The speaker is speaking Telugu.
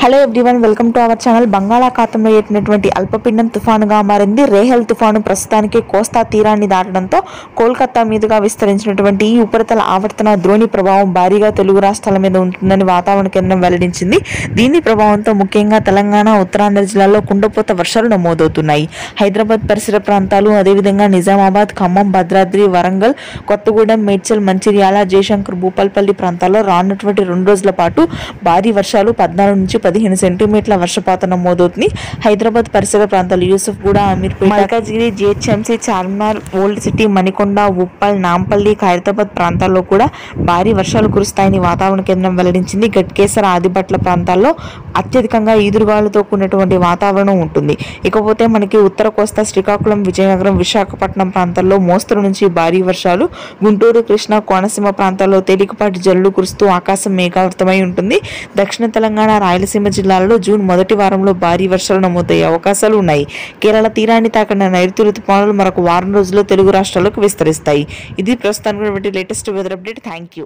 Hello everyone, welcome to our channel. బంగాళాఖాతంలో ఏర్పడినటువంటి అల్పపీడనం తుఫానుగా మారింది. రేహల్ తుఫాను ప్రస్తుతానికి కోస్తా తీరాన్ని దాటడంతో కోల్కతా మీదుగా విస్తరించినటువంటి ఈ ఉపరితల ఆవర్తన ద్రోణి ప్రభావం భారీగా తెలుగు రాష్ట్రాల మీద ఉంటుందని వాతావరణ కేంద్రం వెల్లడించింది. దీని ప్రభావంతో ముఖ్యంగా తెలంగాణ, ఉత్తరాంధ్ర జిల్లాల్లో కుండపోత వర్షాలు నమోదవుతున్నాయి. హైదరాబాద్ పరిసర ప్రాంతాలు, అదేవిధంగా నిజామాబాద్, ఖమ్మం, భద్రాద్రి, వరంగల్, కొత్తగూడెం, మేడ్చల్, మంచిర్యాల, జయశంకర్, భూపాల్పల్లి ప్రాంతాల్లో రానున్నటువంటి 2 రోజుల పాటు భారీ వర్షాలు 14 నుంచి 15 సెంటీమీటర్ల వర్షపాతం నమోదవుతుంది. హైదరాబాద్ పరిసర ప్రాంతాలు Yousufguda, Ameerpet, Malkajgiri, GHMC, Charminar, old city, Manikonda, Uppal, Nampally, Khairatabad ప్రాంతాల్లో కూడా భారీ వర్షాలు కురుస్తాయని వాతావరణ కేంద్రం వెల్లడించింది. గట్కేసర్, ఆదిబట్ల ప్రాంతాల్లో అత్యధికంగా ఈదురుగాలులతో కూడినటువంటి వాతావరణం ఉంటుంది. ఇకపోతే మనకి ఉత్తర కోస్తా, శ్రీకాకుళం, విజయనగరం, విశాఖపట్నం ప్రాంతాల్లో మోస్తరు నుంచి భారీ వర్షాలు, గుంటూరు, కృష్ణా, కోనసీమ ప్రాంతాల్లో తేలికపాటి జల్లులు కురుస్తూ ఆకాశం మేఘావృతమై ఉంటుంది. దక్షిణ తెలంగాణ, రాయలసీమ జిల్లాలలో జూన్ మొదటి వారంలో భారీ వర్షాలు నమోదయ్యే అవకాశాలు ఉన్నాయి. కేరళ తీరాన్ని తాకిన నైరుతి రుతుపవనాలు మరొక వారం రోజుల్లో తెలుగు రాష్ట్రాలకు విస్తరిస్తాయి. ఇది ప్రస్తుతానికి latest weather update. Thank you.